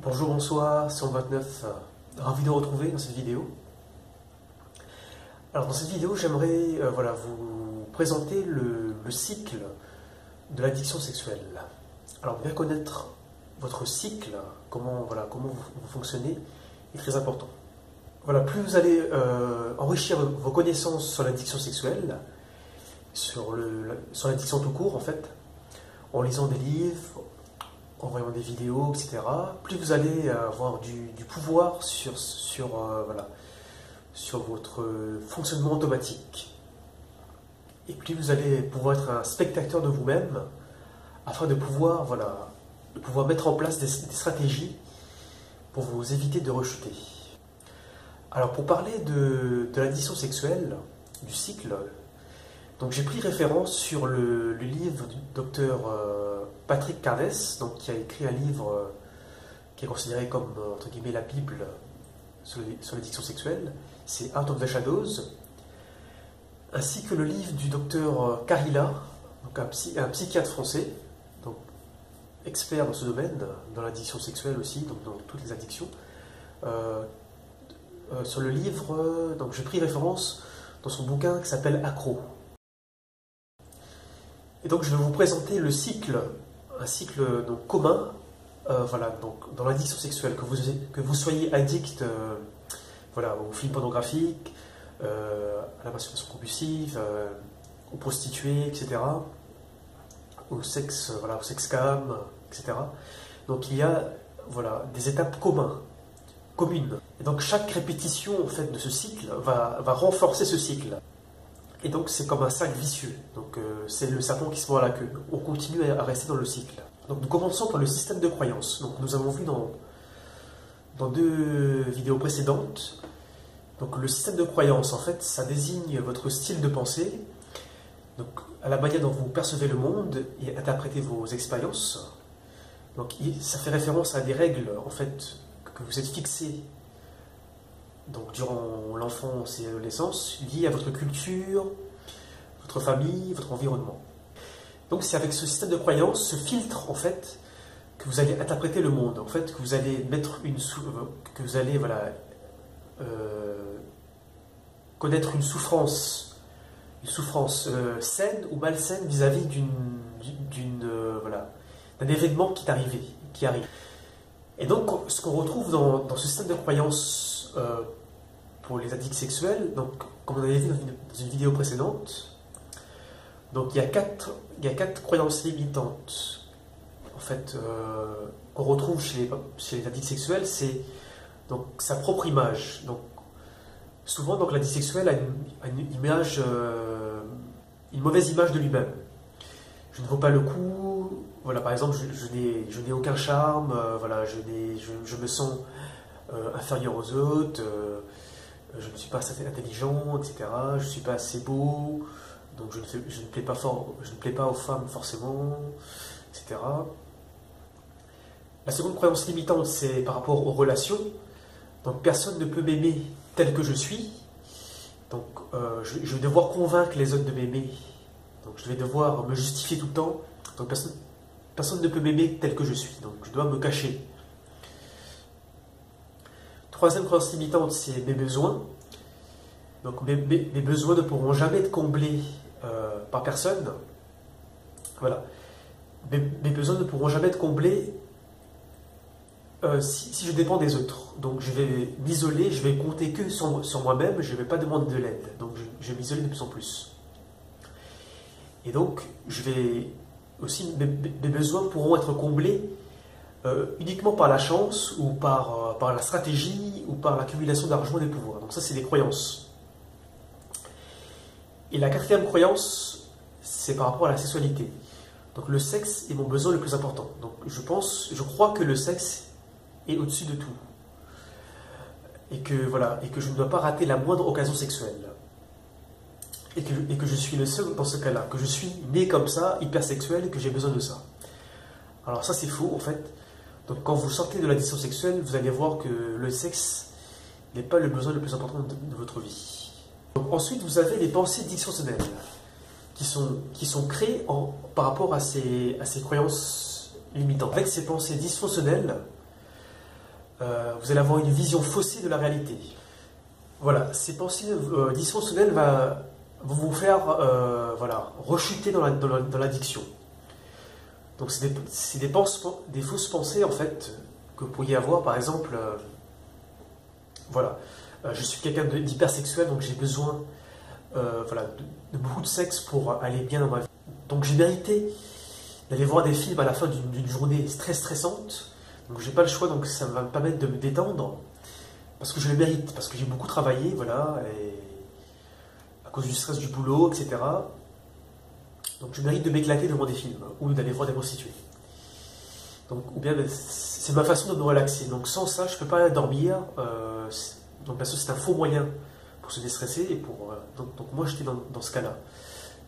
Bonjour, bonsoir, 129, ravi de vous retrouver dans cette vidéo. Alors dans cette vidéo, j'aimerais vous présenter le cycle de l'addiction sexuelle. Alors bien connaître votre cycle, comment vous fonctionnez, est très important. Voilà, plus vous allez enrichir vos connaissances sur l'addiction sexuelle, sur l'addiction tout court en fait, en lisant des livres, en voyant des vidéos, etc., plus vous allez avoir du pouvoir sur votre fonctionnement automatique. Et plus vous allez pouvoir être un spectateur de vous-même, afin de pouvoir mettre en place des stratégies pour vous éviter de rechuter. Alors pour parler de l'addiction sexuelle, du cycle, donc j'ai pris référence sur le livre du docteur Patrick Carnes, donc qui a écrit un livre qui est considéré comme entre guillemets la Bible sur l'addiction sexuelle, c'est Out of the Shadows, ainsi que le livre du docteur Carilla, donc un psychiatre français, donc expert dans ce domaine, dans l'addiction sexuelle aussi, donc dans toutes les addictions. Sur le livre, donc j'ai pris référence dans son bouquin qui s'appelle Accro. Et donc je vais vous présenter un cycle donc, commun, donc, dans l'addiction sexuelle, que vous soyez addict aux films pornographiques, à la masturbation compulsive, aux prostituées, etc., au sexe cam, etc. Donc il y a des étapes communes. Et donc chaque répétition en fait, de ce cycle va renforcer ce cycle. Et donc c'est comme un cercle vicieux, donc c'est le serpent qui se mord à la queue. On continue à rester dans le cycle. Donc nous commençons par le système de croyance. Donc nous avons vu dans deux vidéos précédentes, donc le système de croyance en fait ça désigne votre style de pensée, donc à la manière dont vous percevez le monde et interprétez vos expériences. Donc ça fait référence à des règles en fait que vous êtes fixées donc durant l'enfance et l'adolescence, liées à votre culture, votre famille, votre environnement. Donc c'est avec ce système de croyance, ce filtre en fait, que vous allez interpréter le monde, en fait, que vous allez connaître une souffrance saine ou malsaine vis-à-vis d'un événement qui arrive. Et donc ce qu'on retrouve dans ce système de croyance pour les addicts sexuels, donc, comme on avait vu dans une vidéo précédente, donc il y a quatre croyances limitantes en fait, qu'on retrouve chez les addicts sexuels. C'est donc sa propre image. Donc, souvent, donc, l'addict sexuel a une mauvaise image de lui-même. Je ne vaux pas le coup, par exemple, je n'ai aucun charme, je me sens inférieur aux autres, je ne suis pas assez intelligent, etc. Je ne suis pas assez beau, donc je ne plais pas aux femmes forcément, etc. La seconde croyance limitante, c'est par rapport aux relations. Donc personne ne peut m'aimer tel que je suis. Donc je vais devoir convaincre les autres de m'aimer. Donc je vais devoir me justifier tout le temps. Donc personne ne peut m'aimer tel que je suis. Donc je dois me cacher. Troisième croyance limitante, c'est mes besoins. Donc mes besoins ne pourront jamais être comblés par personne. Voilà. Mes besoins ne pourront jamais être comblés si je dépends des autres. Donc je vais m'isoler, je vais compter que sur moi-même, je ne vais pas demander de l'aide. Donc je vais m'isoler de plus en plus. Et donc mes besoins pourront être comblés uniquement par la chance ou par la stratégie ou par l'accumulation d'argent et de pouvoir. Donc ça, c'est des croyances. Et la quatrième croyance, c'est par rapport à la sexualité. Donc le sexe est mon besoin le plus important. Donc je crois que le sexe est au-dessus de tout. Et que je ne dois pas rater la moindre occasion sexuelle. Et que je suis le seul dans ce cas-là. Que je suis né comme ça, hypersexuel, et que j'ai besoin de ça. Alors ça, c'est faux, en fait. Donc quand vous sortez de l'addiction sexuelle, vous allez voir que le sexe n'est pas le besoin le plus important de votre vie. Donc, ensuite, vous avez les pensées dysfonctionnelles qui sont créées par rapport à ces croyances limitantes. Avec ces pensées dysfonctionnelles, vous allez avoir une vision faussée de la réalité. Voilà, ces pensées dysfonctionnelles vont vous faire voilà, rechuter dans l'addiction. Donc c'est des fausses pensées en fait que vous pourriez avoir, par exemple, voilà, je suis quelqu'un d'hypersexuel, donc j'ai besoin voilà, de beaucoup de sexe pour aller bien dans ma vie. Donc j'ai mérité d'aller voir des films à la fin d'une journée très stressante, donc j'ai pas le choix, donc ça va me permettre de me détendre, parce que je le mérite, parce que j'ai beaucoup travaillé, voilà, et à cause du stress du boulot, etc. Donc je mérite de m'éclater devant des films, ou d'aller voir des prostituées. Donc, ou bien c'est ma façon de me relaxer. Donc sans ça, je ne peux pas dormir. Donc parce que c'est un faux moyen pour se déstresser. Et donc moi j'étais dans ce cas-là.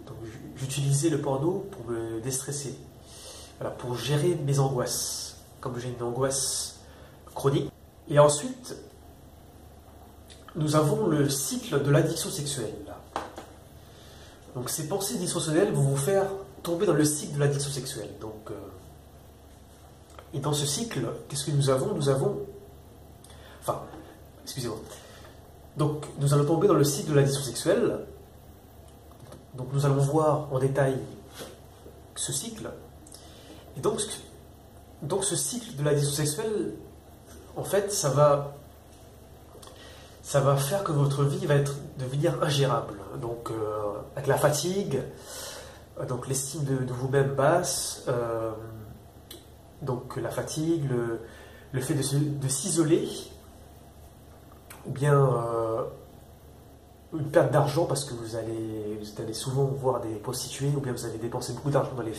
Donc j'utilisais le porno pour me déstresser. Voilà, pour gérer mes angoisses. Comme j'ai une angoisse chronique. Et ensuite, nous avons le cycle de l'addiction sexuelle. Donc ces pensées dysfonctionnelles vont vous faire tomber dans le cycle de l'addiction sexuelle. Donc, et dans ce cycle, qu'est-ce que nous avons? Enfin, excusez-moi. Donc nous allons tomber dans le cycle de l'addiction sexuelle. Donc nous allons voir en détail ce cycle. Et donc ce cycle de l'addiction sexuelle, en fait, ça va faire que votre vie va devenir ingérable. Donc, avec la fatigue, donc l'estime de vous-même basse, donc la fatigue, le fait de s'isoler, ou bien une perte d'argent parce que vous allez souvent voir des prostituées, ou bien vous avez dépensé beaucoup d'argent dans les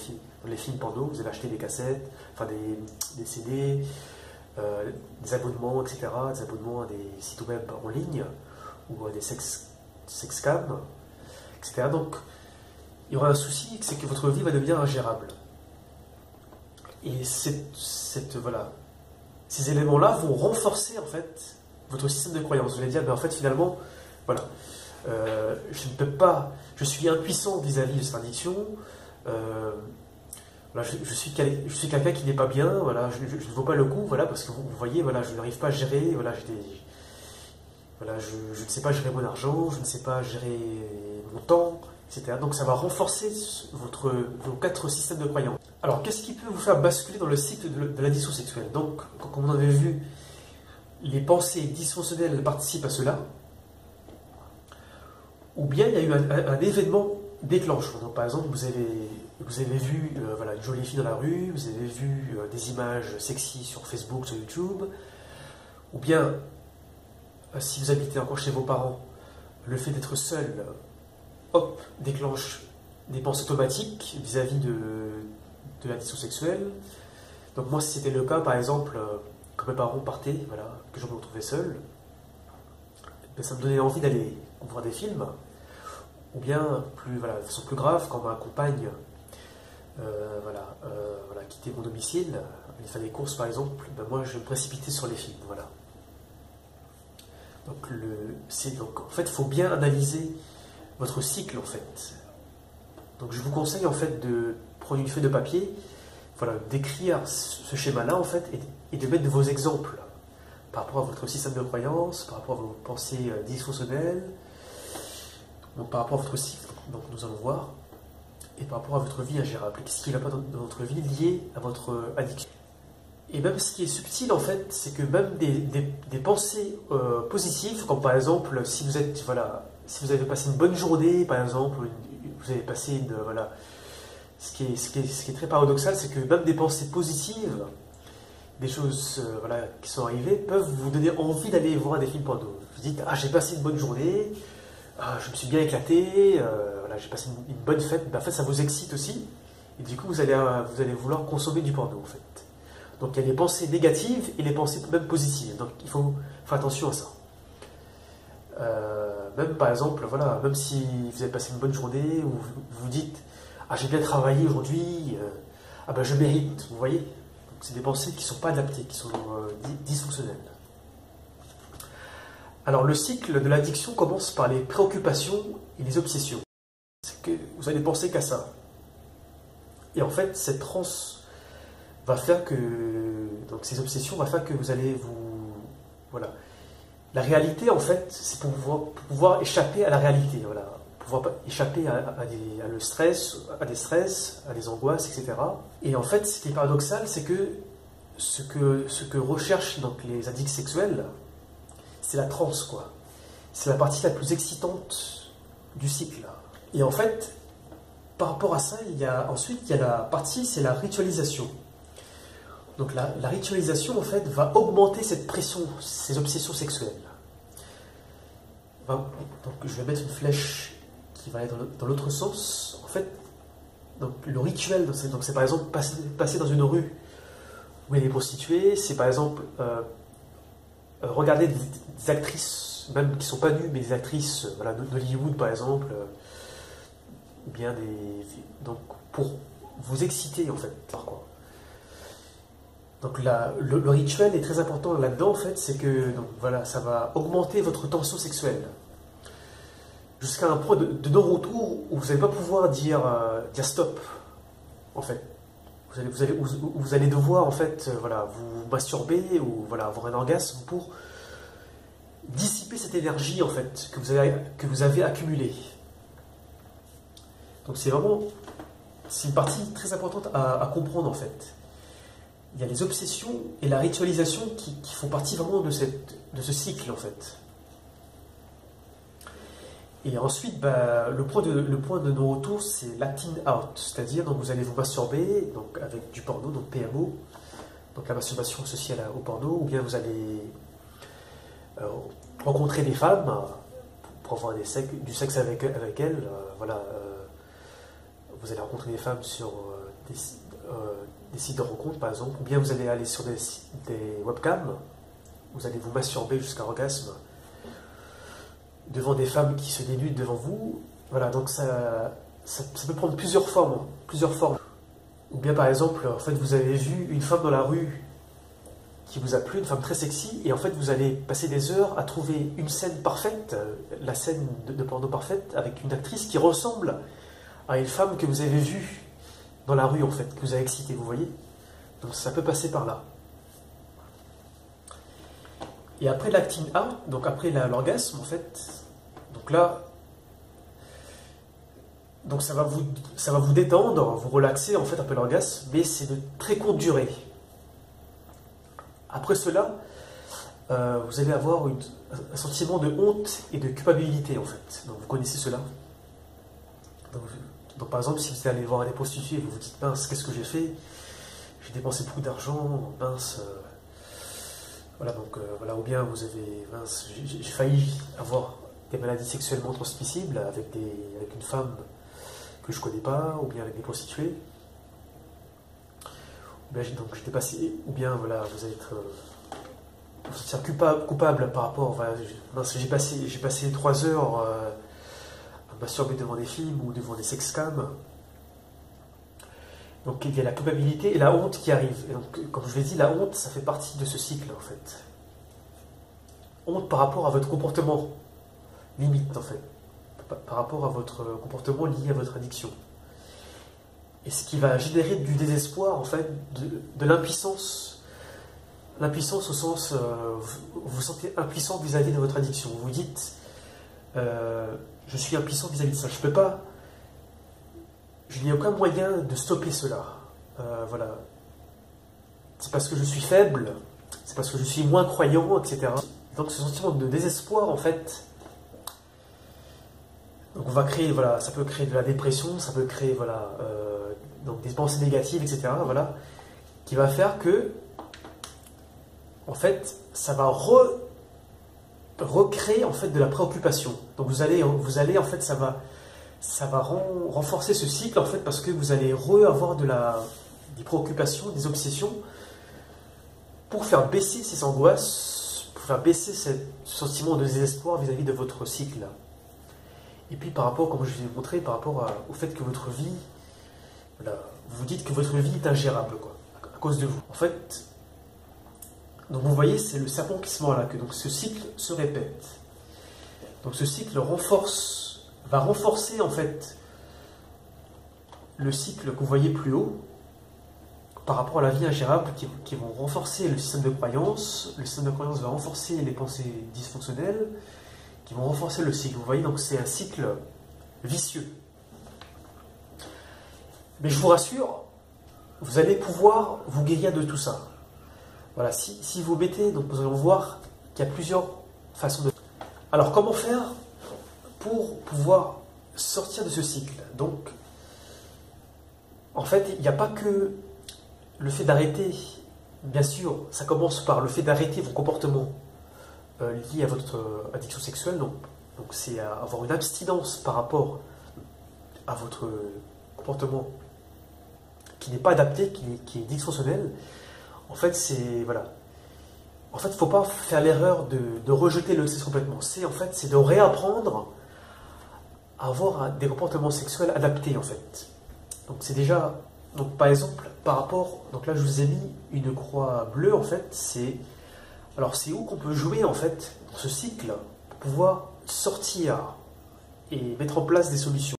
films porno, vous avez acheté des cassettes, enfin des CD, des abonnements, etc., des abonnements à des sites web en ligne, ou à des sexcams, etc. Donc, il y aura un souci, c'est que votre vie va devenir ingérable. Et voilà, ces éléments-là vont renforcer, en fait, votre système de croyance. Vous allez dire, mais en fait, finalement, voilà, je ne peux pas, je suis impuissant vis-à-vis de cette addiction, voilà, je suis quelqu'un qui n'est pas bien, voilà, je ne vaux pas le coup, voilà, parce que vous voyez, voilà, je n'arrive pas à gérer, voilà, je ne sais pas gérer mon argent, je ne sais pas gérer mon temps, etc. Donc ça va renforcer vos 4 systèmes de croyance. Alors qu'est-ce qui peut vous faire basculer dans le cycle de l'addiction sexuelle? Donc, comme on avait vu, les pensées dysfonctionnelles participent à cela, ou bien il y a eu un événement déclencheur. Donc par exemple, vous avez vu voilà, une jolie fille dans la rue, vous avez vu des images sexy sur Facebook, sur YouTube, ou bien si vous habitez encore chez vos parents, le fait d'être seul, hop, déclenche des pensées automatiques vis-à-vis de l'addiction sexuelle. Donc moi, si c'était le cas, par exemple, quand mes parents partaient, voilà, que je me retrouvais seul, ben, ça me donnait envie d'aller voir des films, ou bien, voilà, de façon plus grave, quand ma compagne voilà, quittait mon domicile, aller faire des courses par exemple, ben moi je me précipitais sur les films, voilà. Donc, en fait, il faut bien analyser votre cycle, en fait. Donc, je vous conseille, en fait, de prendre une feuille de papier, voilà, d'écrire ce schéma-là, en fait, et de mettre vos exemples par rapport à votre système de croyance, par rapport à vos pensées dysfonctionnelles, donc par rapport à votre cycle, donc nous allons voir, et par rapport à votre vie ingérable. Qu'est-ce qui ne va pas dans votre vie lié à votre addiction? Et même ce qui est subtil, en fait, c'est que même des pensées positives, comme par exemple, si vous avez passé une bonne journée, par exemple, vous avez passé voilà, ce qui est très paradoxal, c'est que même des pensées positives, des choses voilà, qui sont arrivées, peuvent vous donner envie d'aller voir des films porno. Vous dites, ah, j'ai passé une bonne journée, je me suis bien éclaté, voilà, j'ai passé une bonne fête. Ben, en fait, ça vous excite aussi, et du coup, vous allez vouloir consommer du porno, en fait. Donc il y a les pensées négatives et les pensées même positives. Donc il faut faire attention à ça. Même par exemple, voilà, même si vous avez passé une bonne journée, ou vous vous dites, ah, j'ai bien travaillé aujourd'hui, ah ben je mérite, vous voyez. Donc c'est des pensées qui ne sont pas adaptées, qui sont dysfonctionnelles. Alors le cycle de l'addiction commence par les préoccupations et les obsessions. C'est que vous allez penser qu'à ça. Et en fait, cette transe va faire que, donc ces obsessions va faire que vous allez vous Voilà. La réalité, en fait, c'est pour pouvoir échapper à la réalité. Voilà. Pouvoir échapper à le stress, à des stress, à des angoisses, etc. Et en fait, ce qui est paradoxal, c'est que ce que recherchent donc les addicts sexuels, c'est la transe, quoi. C'est la partie la plus excitante du cycle. Et en fait, par rapport à ça, ensuite, il y a la partie, c'est la ritualisation. Donc la ritualisation, en fait, va augmenter cette pression, ces obsessions sexuelles. Donc je vais mettre une flèche qui va aller dans l'autre sens. En fait, donc, le rituel, donc c'est par exemple passer dans une rue où il y a des prostituées, c'est par exemple regarder des actrices, même qui ne sont pas nues, mais des actrices voilà, d'Hollywood par exemple, ou bien donc pour vous exciter en fait. Par quoi. Donc le rituel est très important là-dedans en fait, c'est que donc, voilà, ça va augmenter votre tension sexuelle jusqu'à un point de non-retour où vous n'allez pas pouvoir dire stop en fait. Vous allez devoir en fait voilà, vous masturber ou voilà, avoir un orgasme pour dissiper cette énergie en fait que vous avez accumulée. Donc c'est une partie très importante à comprendre en fait. Il y a les obsessions et la ritualisation qui font partie vraiment de ce cycle en fait. Et ensuite, le point de non-retour, c'est l'acting out, c'est-à-dire donc vous allez vous masturber donc avec du porno, donc PMO, donc la masturbation associée au porno, ou bien vous allez rencontrer des femmes pour avoir du sexe avec elles. Voilà, vous allez rencontrer des femmes sur des sites de rencontres par exemple, ou bien vous allez aller sur des webcams, vous allez vous masturber jusqu'à orgasme devant des femmes qui se dénudent devant vous. Voilà, donc ça peut prendre plusieurs formes. Ou bien par exemple, en fait, vous avez vu une femme dans la rue qui vous a plu, une femme très sexy, et en fait vous allez passer des heures à trouver une scène parfaite, la scène de porno parfaite, avec une actrice qui ressemble à une femme que vous avez vue dans la rue en fait, que vous avez excitée, vous voyez. Donc ça peut passer par là. Et après l'acting out, donc après l'orgasme en fait, donc là, donc ça va vous détendre, vous relaxer en fait après l'orgasme, mais c'est de très courte durée. Après cela, vous allez avoir un sentiment de honte et de culpabilité en fait. Donc vous connaissez cela. Donc par exemple, si vous allez voir des prostituées et vous vous dites mince, qu'est-ce que j'ai fait? J'ai dépensé beaucoup d'argent, mince. Voilà, donc voilà, ou bien vous avez mince, j'ai failli avoir des maladies sexuellement transmissibles avec une femme que je connais pas, ou bien avec des prostituées. Ou bien donc j'étais passé, ou bien voilà, vous allez vous sentir coupable par rapport. Voilà, mince, j'ai passé 3 heures à masturber devant des films ou devant des sexcams. Donc il y a la culpabilité et la honte qui arrive. Et donc, comme je l'ai dit, la honte, ça fait partie de ce cycle en fait. Honte par rapport à votre comportement limite en fait, par rapport à votre comportement lié à votre addiction. Et ce qui va générer du désespoir en fait, de l'impuissance. L'impuissance au sens, vous vous sentez impuissant vis-à-vis de votre addiction. Vous vous dites, je suis impuissant vis-à-vis de ça, je peux pas. Je n'ai aucun moyen de stopper cela. Voilà. C'est parce que je suis faible, c'est parce que je suis moins croyant, etc. Donc ce sentiment de désespoir, en fait, donc on va créer, voilà, ça peut créer de la dépression, ça peut créer, voilà, donc des pensées négatives, etc. Voilà, qui va faire que, en fait, ça va recréer en fait de la préoccupation. Donc vous allez en fait, ça va renforcer ce cycle en fait parce que vous allez avoir des préoccupations, des obsessions pour faire baisser ces angoisses, pour faire baisser ce sentiment de désespoir vis-à-vis de votre cycle. Et puis par rapport, comme je vous ai montré, par rapport au fait que votre vie, voilà, vous dites que votre vie est ingérable quoi, à cause de vous. En fait, donc vous voyez, c'est le serpent qui se mord là, que donc ce cycle se répète. Donc ce cycle va renforcer en fait le cycle que vous voyez plus haut, par rapport à la vie ingérable qui vont renforcer le système de croyance. Le système de croyance va renforcer les pensées dysfonctionnelles qui vont renforcer le cycle. Vous voyez, donc c'est un cycle vicieux. Mais je vous rassure, vous allez pouvoir vous guérir de tout ça. Voilà, si vous mettez, donc nous allons voir qu'il y a plusieurs façons de... Alors, comment faire pour pouvoir sortir de ce cycle? Donc, en fait, il n'y a pas que le fait d'arrêter. Bien sûr, ça commence par le fait d'arrêter vos comportements liés à votre addiction sexuelle. Donc c'est avoir une abstinence par rapport à votre comportement qui n'est pas adapté, qui est dysfonctionnel. En fait, c'est... Voilà. En fait, il ne faut pas faire l'erreur de rejeter le sexe complètement. C'est de réapprendre à avoir des comportements sexuels adaptés, en fait. Donc c'est déjà... Donc par exemple, par rapport... Donc là, je vous ai mis une croix bleue, en fait. Alors c'est où qu'on peut jouer, en fait, dans ce cycle, pour pouvoir sortir et mettre en place des solutions.